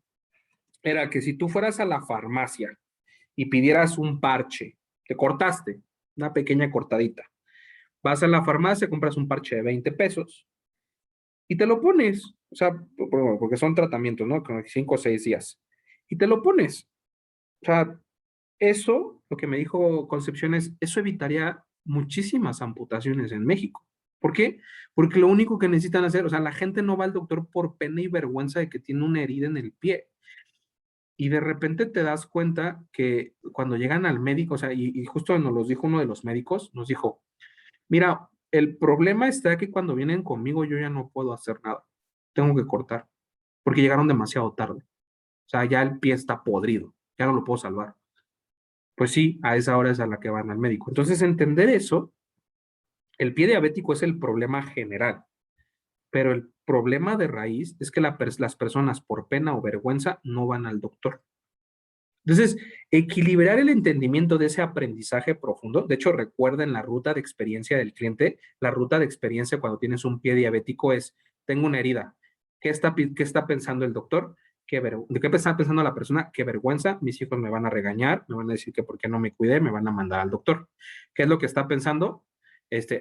era que si tú fueras a la farmacia y pidieras un parche, te cortaste, una pequeña cortadita, vas a la farmacia, compras un parche de 20 pesos y te lo pones, o sea, porque son tratamientos, ¿no? Con 5 o 6 días, y te lo pones. O sea, eso, lo que me dijo Concepción es, eso evitaría muchísimas amputaciones en México. ¿Por qué? Porque lo único que necesitan hacer, o sea, la gente no va al doctor por pena y vergüenza de que tiene una herida en el pie. Y de repente te das cuenta que cuando llegan al médico, o sea, y justo nos los dijo uno de los médicos, nos dijo, mira, el problema está que cuando vienen conmigo yo ya no puedo hacer nada. Tengo que cortar, porque llegaron demasiado tarde. O sea, ya el pie está podrido, ya no lo puedo salvar. Pues sí, a esa hora es a la que van al médico. Entonces, entender eso, el pie diabético es el problema general, pero el problema de raíz es que las personas por pena o vergüenza no van al doctor. Entonces, equilibrar el entendimiento de ese aprendizaje profundo, de hecho, recuerden la ruta de experiencia del cliente, la ruta de experiencia cuando tienes un pie diabético es, tengo una herida, qué está pensando el doctor? ¿De qué está pensando la persona? Qué vergüenza, mis hijos me van a regañar, me van a decir que por qué no me cuidé, me van a mandar al doctor. ¿Qué es lo que está pensando?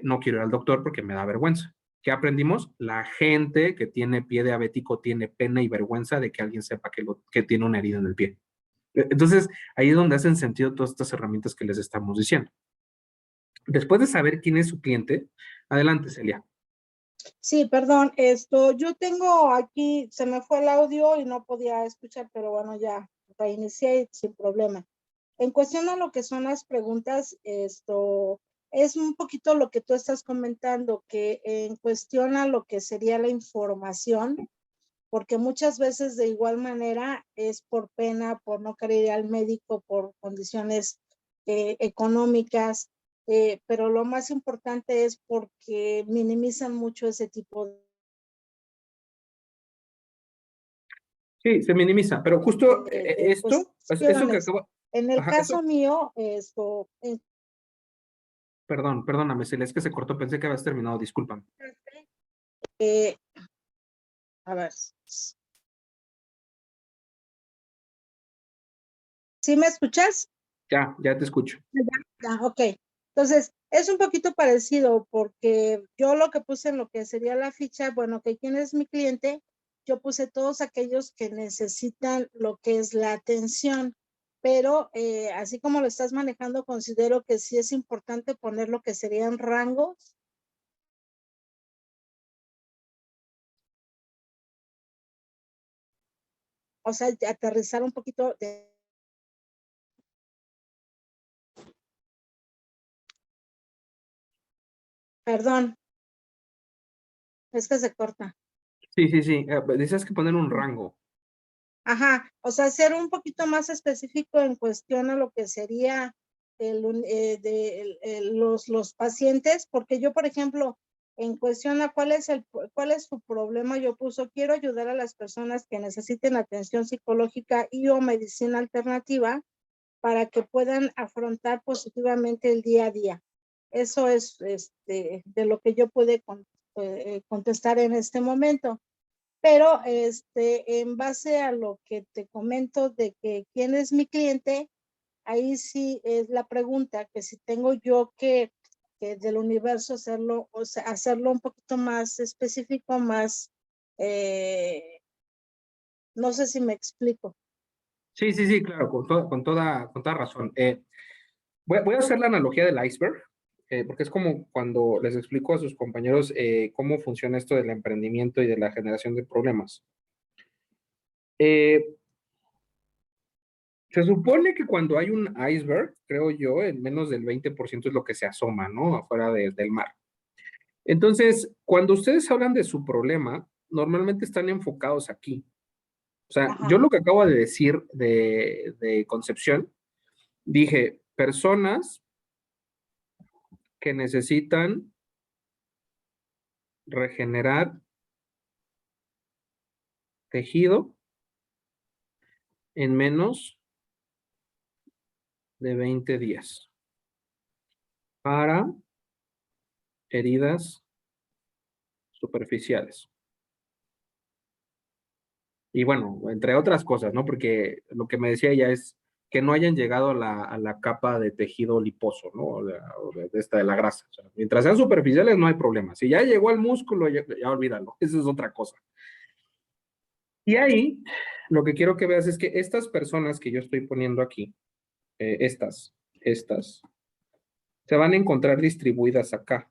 No quiero ir al doctor porque me da vergüenza. ¿Qué aprendimos? La gente que tiene pie diabético tiene pena y vergüenza de que alguien sepa que tiene una herida en el pie. Entonces, ahí es donde hacen sentido todas estas herramientas que les estamos diciendo. Después de saber quién es su cliente, adelante, Celia. Sí, perdón, yo tengo aquí, se me fue el audio y no podía escuchar, pero bueno, ya reinicié sin problema. En cuestión a lo que son las preguntas, es un poquito lo que tú estás comentando, que en cuestión a lo que sería la información, porque muchas veces de igual manera es por pena, por no querer ir al médico, por condiciones económicas, pero lo más importante es porque minimizan mucho ese tipo Sí, se minimiza, pero justo eso que cuestiones. acabo... En el Ajá, caso mío, perdóname, Celia, es que se cortó, pensé que habías terminado, discúlpame. A ver. ¿Sí me escuchas? Ya te escucho. Ya, ok. Entonces, es un poquito parecido porque yo lo que puse en lo que sería la ficha, bueno, que quién es mi cliente, yo puse todos aquellos que necesitan lo que es la atención, pero así como lo estás manejando, considero que sí es importante poner lo que serían rangos. O sea, aterrizar un poquito de... Perdón, es que se corta. Sí, dices que poner un rango. Ajá, o sea, ser un poquito más específico en cuestión a lo que sería los pacientes, porque yo, por ejemplo, en cuestión a cuál es su problema, yo puso, quiero ayudar a las personas que necesiten atención psicológica y o medicina alternativa para que puedan afrontar positivamente el día a día. Eso es de lo que yo pude contestar en este momento. Pero en base a lo que te comento de que quién es mi cliente, ahí sí es la pregunta, que si tengo yo que del universo hacerlo, o sea, hacerlo un poquito más específico, más, no sé si me explico. Sí, claro, con toda razón. Voy a hacer la analogía del iceberg, porque es como cuando les explico a sus compañeros cómo funciona esto del emprendimiento y de la generación de problemas. Se supone que cuando hay un iceberg, creo yo, en menos del 20% es lo que se asoma, ¿no? Afuera del mar. Entonces, cuando ustedes hablan de su problema, normalmente están enfocados aquí. O sea, Ajá. yo lo que acabo de decir de Concepción, dije, personas que necesitan regenerar tejido en menos de 20 días para heridas superficiales. Y bueno, entre otras cosas, ¿no? Porque lo que me decía ella es que no hayan llegado a la capa de tejido liposo, ¿no? De la grasa. O sea, mientras sean superficiales no hay problema. Si ya llegó al músculo, ya olvídalo. Eso es otra cosa. Y ahí, lo que quiero que veas es que estas personas que yo estoy poniendo aquí, estas, se van a encontrar distribuidas acá.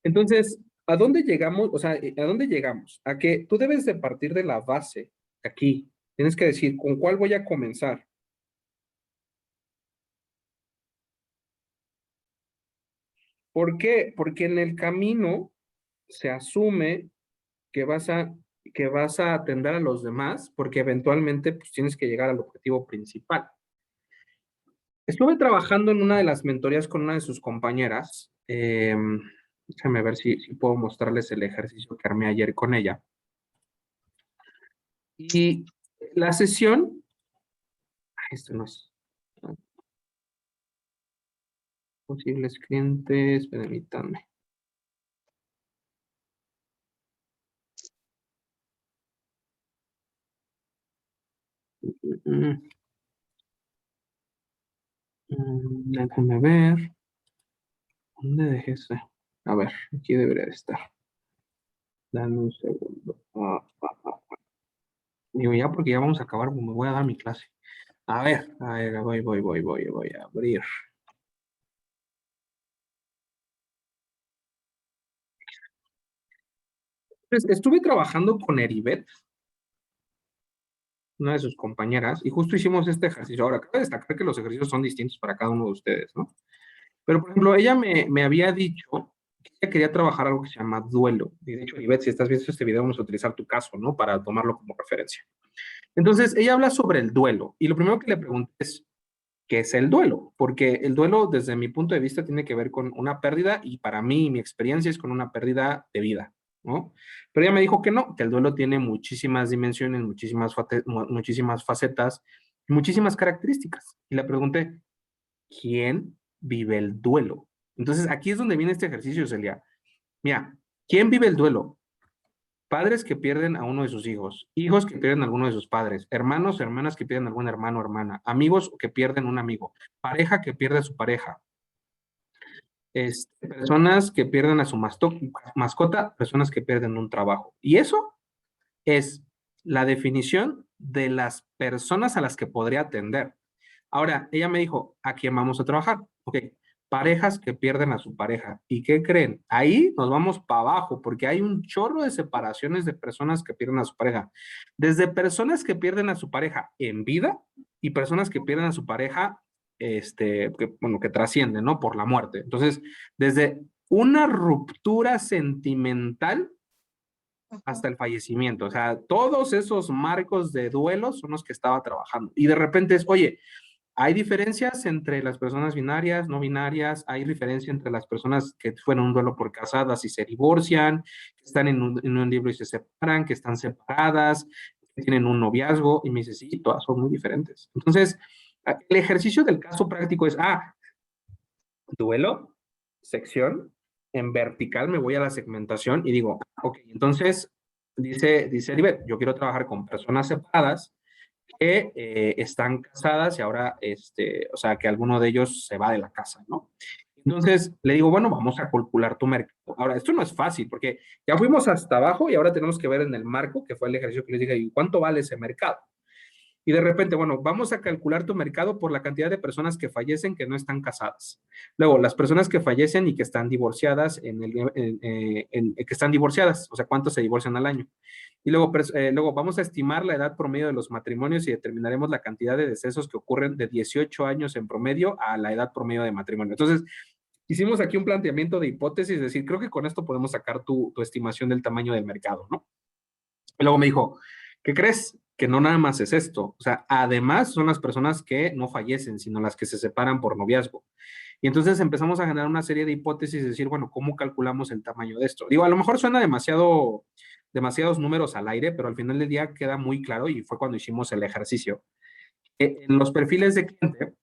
Entonces, ¿a dónde llegamos? O sea, ¿a dónde llegamos? A que tú debes de partir de la base aquí. Tienes que decir, ¿con cuál voy a comenzar? ¿Por qué? Porque en el camino se asume que que vas a atender a los demás, porque eventualmente pues, tienes que llegar al objetivo principal. Estuve trabajando en una de las mentorías con una de sus compañeras. Déjame ver si puedo mostrarles el ejercicio que armé ayer con ella. Y la sesión, esto no es, posibles clientes, permítanme. Déjame ver. ¿Dónde dejé ese? A ver, aquí debería de estar. Dame un segundo. Digo, ya porque ya vamos a acabar, me voy a dar mi clase. A ver, voy a abrir. Pues, estuve trabajando con Heribet, una de sus compañeras, y justo hicimos este ejercicio. Ahora, cabe destacar que los ejercicios son distintos para cada uno de ustedes, ¿no? Pero, por ejemplo, ella me había dicho que ella quería trabajar algo que se llama duelo. Y de hecho, Heribet, si estás viendo este video, vamos a utilizar tu caso, ¿no? Para tomarlo como referencia. Entonces, ella habla sobre el duelo. Y lo primero que le pregunté es, ¿qué es el duelo? Porque el duelo, desde mi punto de vista, tiene que ver con una pérdida y para mí, mi experiencia es con una pérdida de vida, ¿no? Pero ella me dijo que no, que el duelo tiene muchísimas dimensiones, muchísimas facetas, muchísimas características. Y le pregunté, ¿quién vive el duelo? Entonces, aquí es donde viene este ejercicio, Celia. Mira, ¿quién vive el duelo? Padres que pierden a uno de sus hijos, hijos que pierden a alguno de sus padres, hermanos, hermanas que pierden a algún hermano o hermana, amigos que pierden un amigo, pareja que pierde a su pareja, personas que pierden a su mascota, personas que pierden un trabajo. Y eso es la definición de las personas a las que podría atender. Ahora, ella me dijo, ¿a quién vamos a trabajar? Ok, parejas que pierden a su pareja. ¿Y qué creen? Ahí nos vamos para abajo, porque hay un chorro de separaciones de personas que pierden a su pareja. Desde personas que pierden a su pareja en vida y personas que pierden a su pareja, que trascienden, ¿no? Por la muerte. Entonces, desde una ruptura sentimental hasta el fallecimiento. O sea, todos esos marcos de duelo son los que estaba trabajando. Y de repente es, oye, hay diferencias entre las personas binarias, no binarias, hay diferencia entre las personas que fueron un duelo por casadas y se divorcian, que están en un libro y se separan, que están separadas, que tienen un noviazgo, y me dice, sí, todas son muy diferentes. Entonces, el ejercicio del caso práctico es, duelo, sección, en vertical me voy a la segmentación y digo, ok, entonces, dice Heribet, yo quiero trabajar con personas separadas, que están casadas y ahora, o sea, que alguno de ellos se va de la casa, ¿no? Entonces le digo, bueno, vamos a calcular tu mercado. Ahora, esto no es fácil porque ya fuimos hasta abajo y ahora tenemos que ver en el marco, que fue el ejercicio que les dije, ¿y cuánto vale ese mercado? Y de repente, bueno, vamos a calcular tu mercado por la cantidad de personas que fallecen que no están casadas. Luego, las personas que fallecen y que están divorciadas, que están divorciadas, o sea, ¿cuántos se divorcian al año? Y luego vamos a estimar la edad promedio de los matrimonios y determinaremos la cantidad de decesos que ocurren de 18 años en promedio a la edad promedio de matrimonio. Entonces, hicimos aquí un planteamiento de hipótesis, es decir, creo que con esto podemos sacar tu estimación del tamaño del mercado, ¿no? Y luego me dijo, ¿qué crees? Que no nada más es esto. O sea, además son las personas que no fallecen, sino las que se separan por noviazgo. Y entonces empezamos a generar una serie de hipótesis y decir, bueno, ¿cómo calculamos el tamaño de esto? Digo, a lo mejor suena demasiados números al aire, pero al final del día queda muy claro y fue cuando hicimos el ejercicio. En los perfiles de cliente,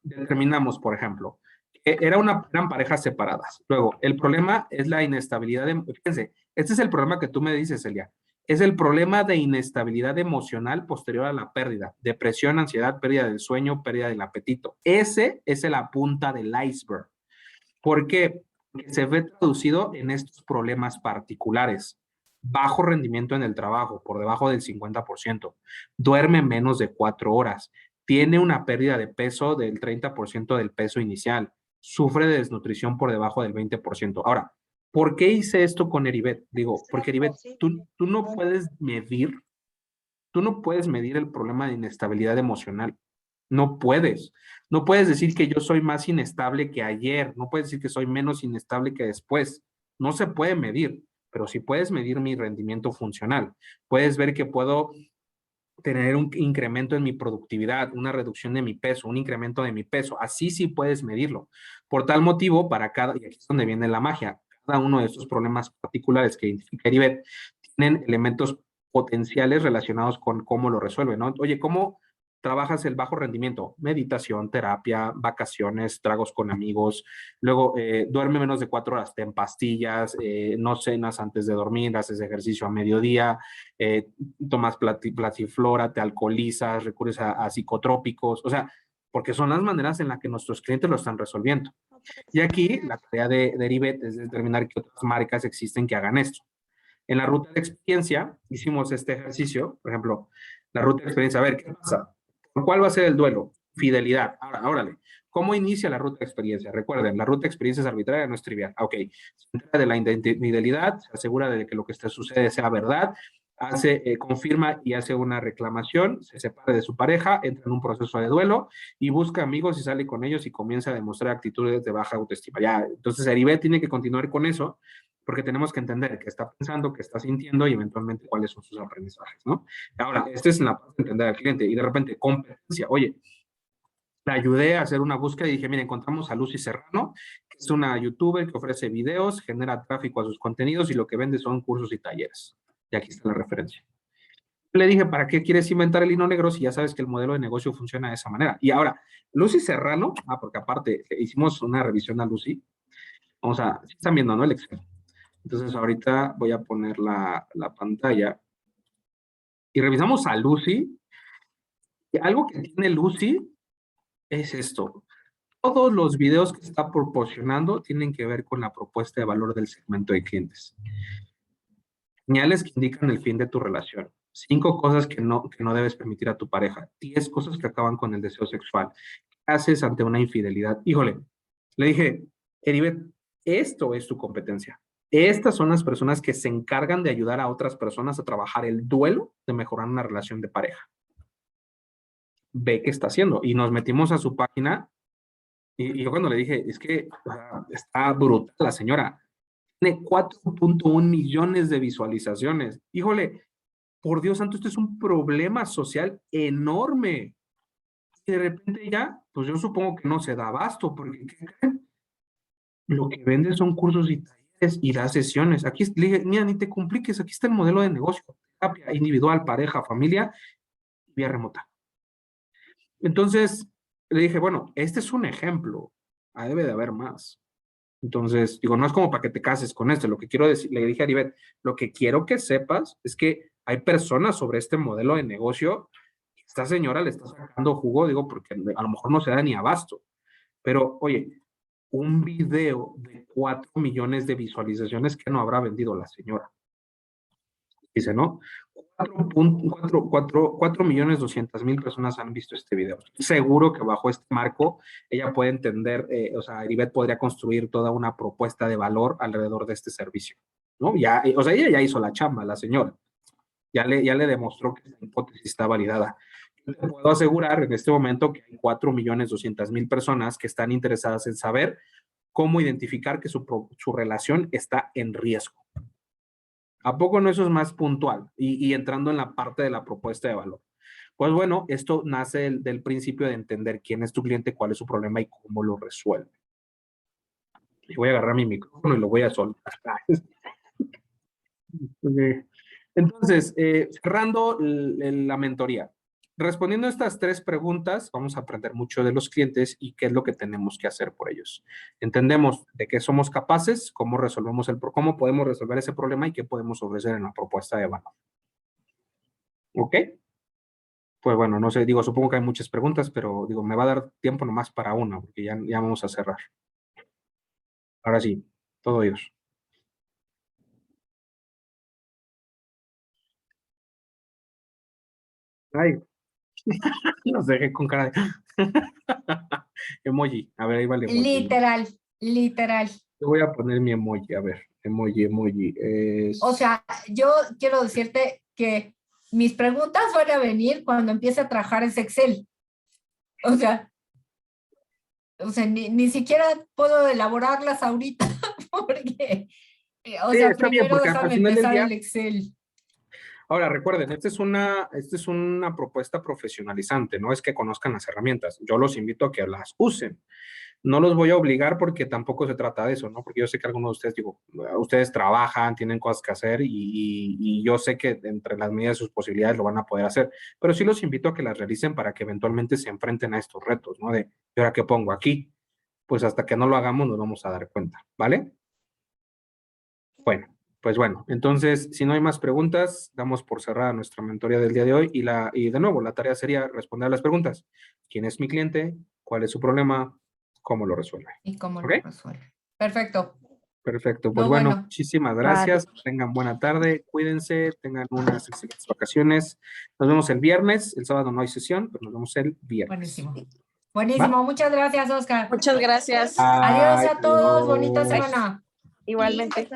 determinamos, por ejemplo, que eran parejas separadas. Luego, el problema es la inestabilidad. Fíjense, este es el problema que tú me dices, Celia. Es el problema de inestabilidad emocional posterior a la pérdida. Depresión, ansiedad, pérdida del sueño, pérdida del apetito. Ese es la punta del iceberg. ¿Por qué? Porque se ve traducido en estos problemas particulares. Bajo rendimiento en el trabajo, por debajo del 50%. Duerme menos de 4 horas. Tiene una pérdida de peso del 30% del peso inicial. Sufre de desnutrición por debajo del 20%. Ahora, ¿por qué hice esto con Heribet? Digo, porque Heribet, tú no puedes medir el problema de inestabilidad emocional. No puedes. No puedes decir que yo soy más inestable que ayer. No puedes decir que soy menos inestable que después. No se puede medir, pero sí puedes medir mi rendimiento funcional. Puedes ver que puedo tener un incremento en mi productividad, una reducción de mi peso, un incremento de mi peso. Así sí puedes medirlo. Por tal motivo, y aquí es donde viene la magia, cada uno de estos problemas particulares que identifica Heribet tienen elementos potenciales relacionados con cómo lo resuelven, ¿no? Oye, ¿cómo trabajas el bajo rendimiento? Meditación, terapia, vacaciones, tragos con amigos, luego duerme menos de 4 horas, ten pastillas, no cenas antes de dormir, haces ejercicio a mediodía, tomas platiflora, te alcoholizas, recurres a psicotrópicos, o sea, porque son las maneras en las que nuestros clientes lo están resolviendo. Y aquí la tarea de Heribet es determinar qué otras marcas existen que hagan esto. En la ruta de experiencia hicimos este ejercicio, por ejemplo, la ruta de experiencia, a ver, ¿qué pasa? ¿Cuál va a ser el duelo? Fidelidad. Ahora, órale. ¿Cómo inicia la ruta de experiencia? Recuerden, la ruta de experiencia es arbitraria, no es trivial. Ok, se entera de la infidelidad, se asegura de que lo que sucede sea verdad, confirma y hace una reclamación, se separa de su pareja, entra en un proceso de duelo y busca amigos y sale con ellos y comienza a demostrar actitudes de baja autoestima. Ya, entonces Heribet tiene que continuar con eso porque tenemos que entender qué está pensando, qué está sintiendo y eventualmente cuáles son sus aprendizajes, ¿no? Ahora, esta es la parte de entender al cliente y de repente competencia. Oye, la ayudé a hacer una búsqueda y dije, mira, encontramos a Lucy Serrano, que es una youtuber que ofrece videos, genera tráfico a sus contenidos y lo que vende son cursos y talleres. Y aquí está la referencia. Le dije, ¿para qué quieres inventar el hilo negro si ya sabes que el modelo de negocio funciona de esa manera? Y ahora, Lucy Serrano, porque aparte hicimos una revisión a Lucy, vamos a, están viendo, ¿no? El Excel. Entonces ahorita voy a poner la pantalla y revisamos a Lucy. Y algo que tiene Lucy es esto. Todos los videos que está proporcionando tienen que ver con la propuesta de valor del segmento de clientes. Señales que indican el fin de tu relación. 5 cosas que no debes permitir a tu pareja. 10 cosas que acaban con el deseo sexual. ¿Qué haces ante una infidelidad? Híjole, le dije, Heribet, esto es tu competencia. Estas son las personas que se encargan de ayudar a otras personas a trabajar el duelo de mejorar una relación de pareja. Ve qué está haciendo. Y nos metimos a su página y yo cuando le dije, es que está brutal la señora. Tiene 4.1 millones de visualizaciones. Híjole, por Dios santo, esto es un problema social enorme. Y de repente ya, pues yo supongo que no se da abasto, porque ¿qué creen? Lo que vende son cursos y talleres y da sesiones. Aquí le dije, mira, ni te compliques, aquí está el modelo de negocio. Terapia individual, pareja, familia, vía remota. Entonces, le dije, bueno, este es un ejemplo. Debe de haber más. Entonces, digo, no es como para que te cases con esto. Lo que quiero decir, le dije a Heribet, lo que quiero que sepas es que hay personas sobre este modelo de negocio. Esta señora le está sacando jugo, digo, porque a lo mejor no se da ni abasto. Pero, oye, un video de 4 millones de visualizaciones que no habrá vendido la señora. Dice, ¿no? 4.200.000 personas han visto este video. Seguro que bajo este marco ella puede entender, o sea, Heribet podría construir toda una propuesta de valor alrededor de este servicio, ¿no? Ya, o sea, ella ya hizo la chamba, la señora. Ya le demostró que esta hipótesis está validada. Yo te puedo asegurar en este momento que hay 4.200.000 personas que están interesadas en saber cómo identificar que su relación está en riesgo. ¿A poco no eso es más puntual? Y entrando en la parte de la propuesta de valor. Pues bueno, esto nace del principio de entender quién es tu cliente, cuál es su problema y cómo lo resuelve. Y voy a agarrar mi micrófono y lo voy a soltar. Entonces, cerrando la mentoría. respondiendo a estas 3 preguntas, vamos a aprender mucho de los clientes y qué es lo que tenemos que hacer por ellos. Entendemos de qué somos capaces, cómo cómo podemos resolver ese problema y qué podemos ofrecer en la propuesta de valor. ¿Ok? Pues bueno, no sé, supongo que hay muchas preguntas, pero me va a dar tiempo nomás para una, porque ya vamos a cerrar. Ahora sí, todo ellos. Ay, los dejé con cara de... emoji, a ver, ahí va el emoji. Literal. Yo voy a poner mi emoji, a ver, emoji. O sea, yo quiero decirte que mis preguntas van a venir cuando empiece a trabajar ese Excel. O sea, ni siquiera puedo elaborarlas ahorita porque, Sí, está bien, primero porque al déjame final del empezar día... el Excel. Ahora, recuerden, esta es una propuesta profesionalizante, no es que conozcan las herramientas. Yo los invito a que las usen. No los voy a obligar porque tampoco se trata de eso, ¿no? Porque yo sé que algunos de ustedes, ustedes trabajan, tienen cosas que hacer y yo sé que entre las medidas de sus posibilidades lo van a poder hacer, pero sí los invito a que las realicen para que eventualmente se enfrenten a estos retos, ¿no? ¿Y ahora qué pongo aquí? Pues hasta que no lo hagamos nos vamos a dar cuenta, ¿vale? Bueno. Pues bueno, entonces, si no hay más preguntas, damos por cerrada nuestra mentoría del día de hoy y de nuevo, la tarea sería responder a las preguntas. ¿Quién es mi cliente? ¿Cuál es su problema? ¿Cómo lo resuelve? ¿Y cómo ¿Ok? lo resuelve? Perfecto. Perfecto. Pues No, bueno, bueno. muchísimas gracias. Tengan buena tarde, cuídense, tengan unas excelentes vacaciones. Nos vemos el viernes. El sábado no hay sesión, pero nos vemos el viernes. Buenísimo. ¿Va? Muchas gracias, Oscar. Muchas gracias. Adiós a todos. Bonita Adiós. semana. Igualmente.